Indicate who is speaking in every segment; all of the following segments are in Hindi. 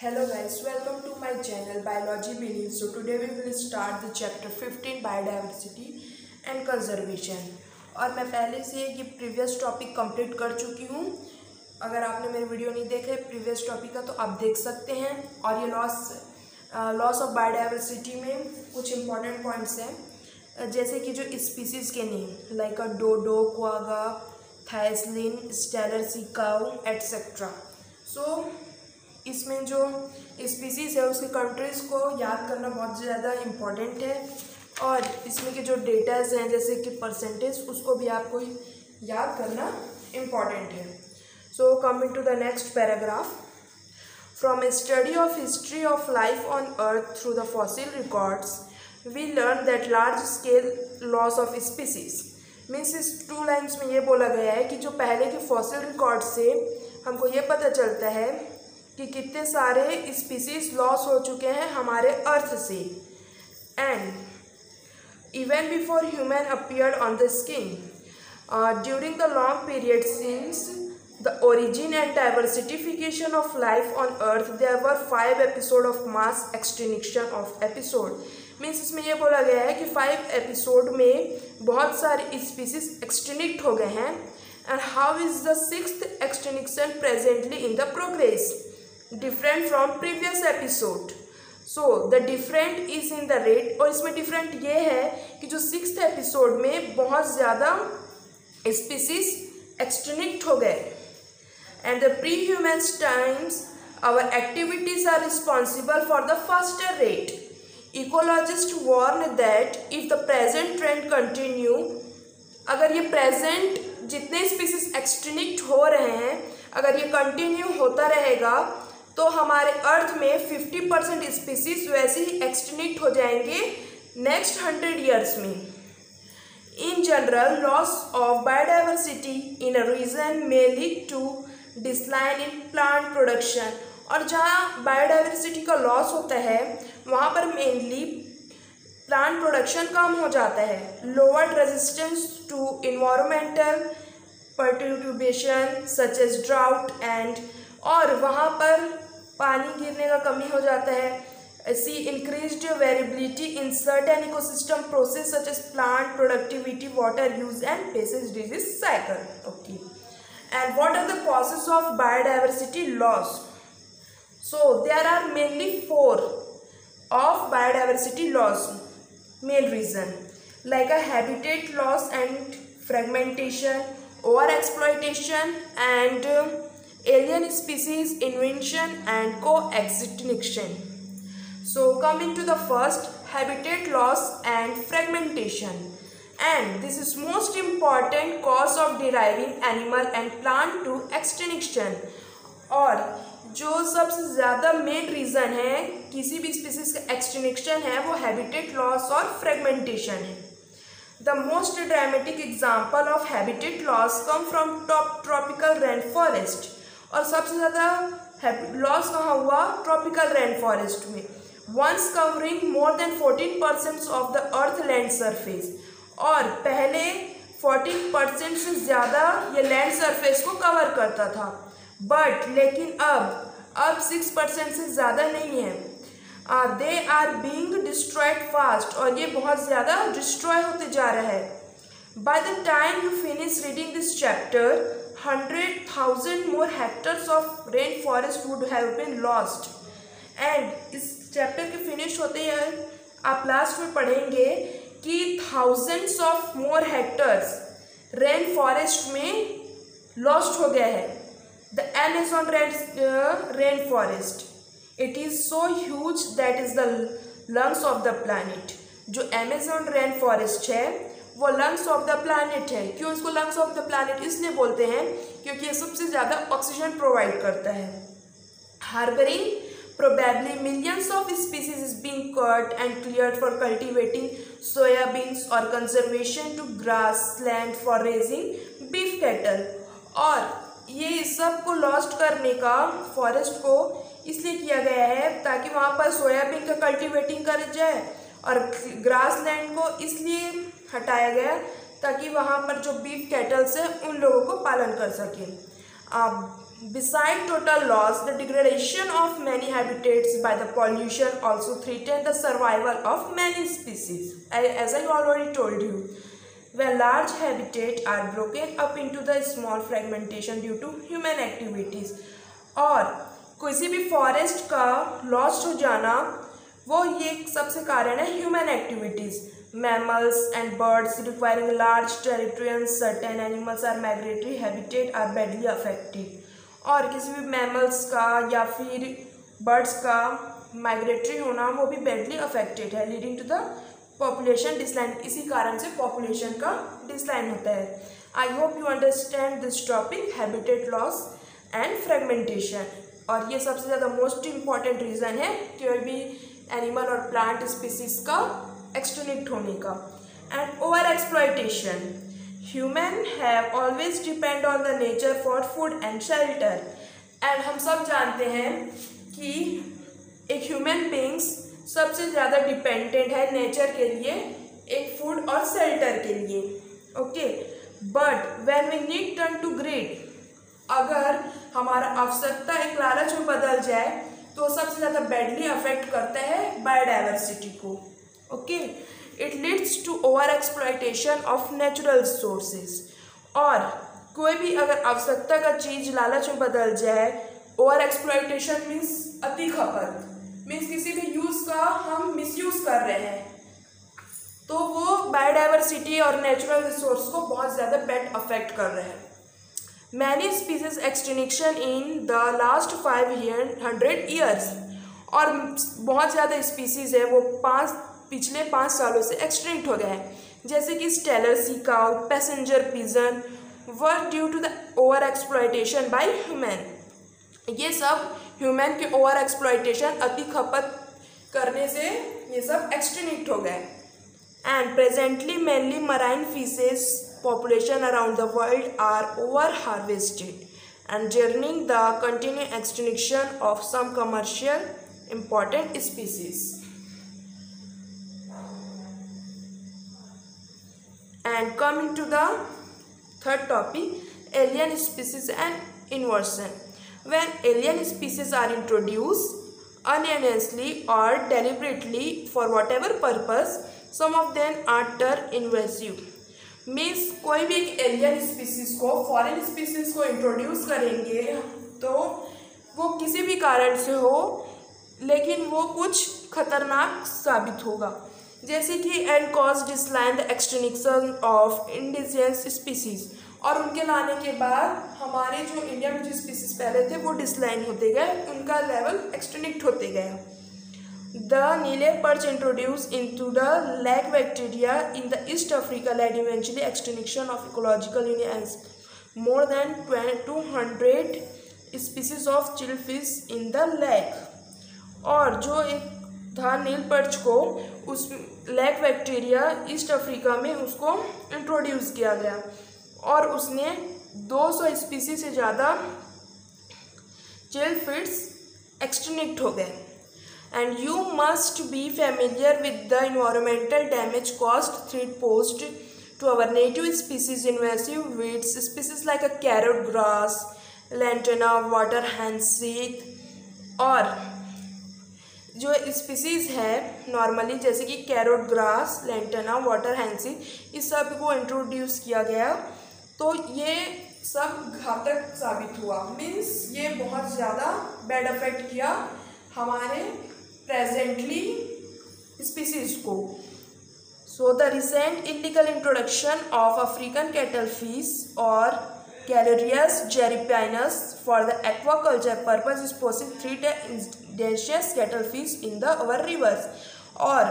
Speaker 1: Hello guys, welcome to my channel Biology Beliefs. So today we will start the chapter 15 Biodiversity and Conservation. और मैं पहले से ये प्रीवियस टॉपिक कंप्लीट कर चुकी हूँ. अगर आपने मेरी वीडियो नहीं देखे प्रीवियस टॉपिक का तो आप देख सकते हैं. और ये लॉस ऑफ बायोडाइवर्सिटी में कुछ इंपॉर्टेंट पॉइंट्स हैं, जैसे कि जो स्पीसीज़ के name like a dodo, quagga, thylacine, Steller sea cow etcetera. So इसमें जो स्पीसीज़ है उसके कंट्रीज़ को याद करना बहुत ज़्यादा इम्पॉर्टेंट है. और इसमें के जो डेटाज हैं जैसे कि परसेंटेज उसको भी आपको याद करना इम्पॉर्टेंट है. So coming to the next paragraph. From a study of history of life on earth through the fossil records we learn that large scale loss of species. Means इस 2 लाइन्स में ये बोला गया है कि जो पहले के फॉसिल रिकॉर्ड से हमको ये पता चलता है कि कितने सारे स्पीसीज लॉस हो चुके हैं हमारे अर्थ से. And even before human appeared on the scene during the long period since the origin and diversification of life on earth there were 5 episode of mass extinction of episode. Means इसमें यह बोला गया है कि 5 एपिसोड में बहुत सारे स्पीसीज एक्सटिंक्ट हो गए हैं. And how is the 6th extinction presently in the progress different from previous episode. So the different is in the rate. और इसमें डिफरेंट ये है कि जो 6th एपिसोड में बहुत ज़्यादा स्पीसीज एक्सटिंक्ट हो गए. And the pre humans times our activities are responsible for the faster rate. Ecologist warn that if the present trend continue, अगर ये प्रेजेंट जितने स्पीसीज एक्सटिंक्ट हो रहे हैं अगर ये कंटिन्यू होता रहेगा तो हमारे अर्थ में 50% स्पीसीज वैसे ही एक्सटिंक्ट हो जाएंगे नेक्स्ट 100 ईयर्स में. In general loss of biodiversity in a region may lead to decline in plant production. और जहाँ बायोडाइवर्सिटी का लॉस होता है वहाँ पर मेनली प्लांट प्रोडक्शन कम हो जाता है. Lower resistance to environmental perturbation such as drought and, और वहाँ पर पानी गिरने का कमी हो जाता है. C increased variability in certain ecosystem process such as plant productivity, water use and pests disease cycle. Okay, and what are the causes of biodiversity loss? So there are mainly 4 of biodiversity loss main reason like a habitat loss and fragmentation, over exploitation and alien species invention and coextinction. So coming to the first, habitat loss and fragmentation, and this is most important cause of deriving animal and plant to extinction. और जो सबसे ज़्यादा मेन रीज़न है किसी भी स्पीसीज का एक्सटिंक्शन है वो हैबिटेट लॉस और फ्रेगमेंटेशन है. The most dramatic example of habitat loss come from tropical rainforest. और सबसे ज़्यादा लॉस कहाँ हुआ? ट्रॉपिकल रेन फॉरेस्ट में. once covering more than 14% of the earth land surface. और पहले 14% से ज़्यादा ये लैंड सरफेस को कवर करता था, बट लेकिन अब 6% से ज़्यादा नहीं है. They are being destroyed fast, और ये बहुत ज़्यादा डिस्ट्रॉय होते जा रहा है. By the time you finish reading this chapter 100,000 more hectares of rain forest would have been lost. And इस चैप्टर के फिनिश होते ही आप लास्ट में पढ़ेंगे कि thousands of more hectares rain forest में लॉस्ट हो गया है. The Amazon rain forest, it is so huge that is the lungs of the planet. जो अमेज़न रेन फॉरेस्ट है वो लंग्स ऑफ द प्लानट है. क्यों इसको लंग्स ऑफ द प्लानट इसलिए बोलते हैं क्योंकि ये सबसे ज़्यादा ऑक्सीजन प्रोवाइड करता है. Harbouring probably millions of species is being cut and cleared for cultivating soybeans और conservation to grassland for raising beef cattle. और ये सब को लॉस्ट करने का फॉरेस्ट को इसलिए किया गया है ताकि वहाँ पर सोयाबीन का कल्टीवेटिंग कर जाए, और ग्रास लैंड को इसलिए हटाया गया ताकि वहाँ पर जो बीफ कैटल्स है उन लोगों को पालन कर सकें. Besides total loss, the degradation of many habitats by the pollution also threaten the survival of many species. As I already told you, when large habitats are broken up into the small fragmentation due to human activities, और किसी भी फॉरेस्ट का लॉस्ट हो जाना, वो ये सबसे कारण है human activities. Mammals and birds requiring large territory and certain animals are migratory habitat are badly affected. और किसी भी मैमल्स का या फिर बर्ड्स का माइग्रेटरी होना वो भी बैडली अफेक्टेड है, लीडिंग टू द पॉपुलेशन डिस्लाइन. इसी कारण से पॉपुलेशन का डिस्लाइन होता है. I hope you understand this topic habitat loss and fragmentation. और ये सबसे ज़्यादा मोस्ट इम्पॉर्टेंट रीज़न है कोई भी एनिमल और प्लांट स्पीसीज का एक्सटिंक्ट होने का. And over exploitation. Human have always depend on the nature for food and shelter. And हम सब जानते हैं कि एक ह्यूमन बींग्स सबसे ज़्यादा डिपेंडेंट है नेचर के लिए, एक फूड और शेल्टर के लिए. Okay, but when we need turn to greed, अगर हमारा आवश्यकता एक लालच में बदल जाए तो सबसे ज़्यादा बैडली अफेक्ट करता है बायोडाइवर्सिटी को. Okay, it leads to over exploitation of natural sources. और कोई भी अगर आवश्यकता का चीज़ लालच में बदल जाए, ओवर एक्सप्लॉयटेशन मीन्स अति खपत, मीन्स किसी भी यूज़ का हम मिसयूज़ कर रहे हैं, तो वो बायोडाइवर्सिटी और नेचुरल रिसोर्स को बहुत ज़्यादा बैड अफेक्ट कर रहे हैं. Many species extinction in the last 500 years. और बहुत ज़्यादा स्पीसीज़ है वो पिछले 5 सालों से एक्सटिंक्ट हो गए हैं, जैसे कि Steller sea cow, passenger pigeon, were due to the over exploitation by human. ये सब ह्यूमन के ओवर एक्सप्लॉयटेशन, अति खपत करने से ये सब एक्सटिंक्ट हो गए. And presently mainly marine fishes population around the world are over harvested and journeying the continued extinction of some commercial important species. And coming to the third topic, alien species and inversion. When alien species are introduced unawarenessly or deliberately for whatever purpose, some of them are turned invasive. Means कोई भी एक एलियन स्पीसीज को, फॉरेन स्पीसीज को इंट्रोड्यूस करेंगे तो वो किसी भी कारण से हो, लेकिन वो कुछ खतरनाक साबित होगा. जैसे कि and cause decline the extinction of indigenous species. और उनके लाने के बाद हमारे जो इंडिया में जो स्पीसीज पहले थे वो डिस्लाइन होते गए, उनका लेवल एक्सटिंक्ट होते गया. The Nile perch introduced into the lake bacteria in the East Africa led eventually extinction of ecological units. More than 200 species of shellfish in the lake. और जो एक था नील पर्च को उस लेक बैक्टीरिया ईस्ट अफ्रीका में उसको इंट्रोड्यूस किया गया और उसने 200 स्पीसीज से ज़्यादा शेलफिश एक्सटिंक्ट हो गए. And you must be familiar with the environmental damage caused threat posed to our native species invasive weeds species like a carrot grass, lantana, water hyacinth. और जो स्पीसीज है नॉर्मली जैसे कि कैरोट ग्रास, लैंटना, वाटर हाइसिंथ, इस सब को इंट्रोड्यूस किया गया तो ये सब घातक साबित हुआ. मीन्स ये बहुत ज़्यादा बैड अफेक्ट किया हमारे प्रेजेंटली स्पीसीज को. So the recent illegal introduction of African catfish और कैलोरियस जेरिपिनस for the aquaculture purpose is posing 3 indigenous catfish in the our rivers. और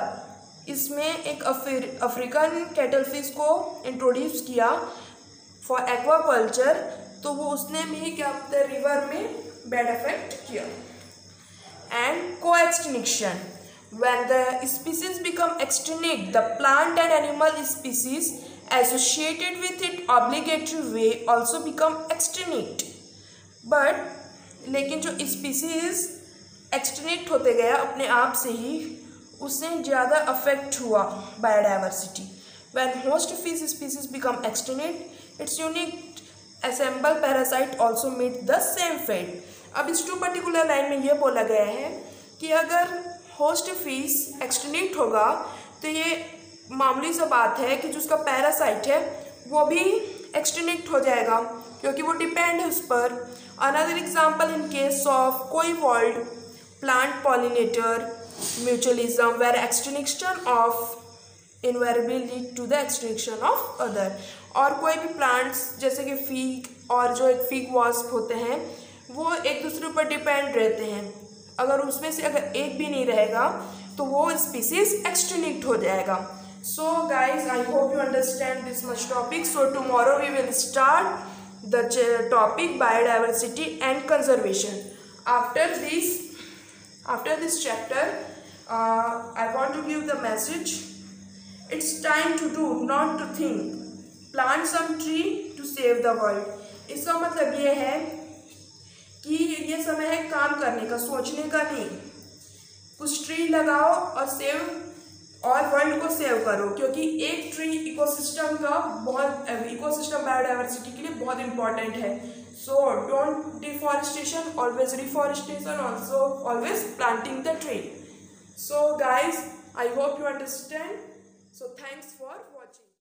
Speaker 1: इसमें एक अफ्रीकन कैटल फिश को इंट्रोड्यूस किया फॉर एक्वाकल्चर, तो वो उसने भी क्या रिवर में बैड अफेक्ट किया. And co-extinction. When the species become extinct, the plant and animal species associated with it obligatory way also become extinct. But लेकिन जो species extinct होते गया अपने आप से ही, उससे ज़्यादा अफेक्ट हुआ biodiversity. When host fish species become extinct, its unique assemble parasite also meet the same fate. अब इस टू पर्टिकुलर लाइन में ये बोला गया है कि अगर होस्ट फीस एक्सटिंक्ट होगा तो ये मामूली सा बात है कि जो उसका पैरासाइट है वो भी एक्सटिंक्ट हो जाएगा क्योंकि वो डिपेंड है उस पर. Another example in case of coevolved plant pollinator mutualism where extinction of invariably lead to the extinction of other. और कोई भी प्लांट्स जैसे कि फीग और जो एक फीग वास्प होते हैं वो एक दूसरे पर डिपेंड रहते हैं. अगर उसमें से अगर एक भी नहीं रहेगा तो वो स्पीसीज एक्सटिंक्ट हो जाएगा. So guys, I hope you understand this much topic. So tomorrow we will start the topic biodiversity and conservation. After this chapter, I want to give the message. It's time to do, not to think. Plant some tree to save the world. इसका मतलब ये है कि ये समय है काम करने का, सोचने का नहीं. कुछ ट्री लगाओ और वर्ल्ड को सेव करो क्योंकि एक ट्री इकोसिस्टम बायोडाइवर्सिटी के लिए बहुत इंपॉर्टेंट है. So don't deforestation, always reforestation, also always planting the tree. So guys, I hope you understand. So thanks for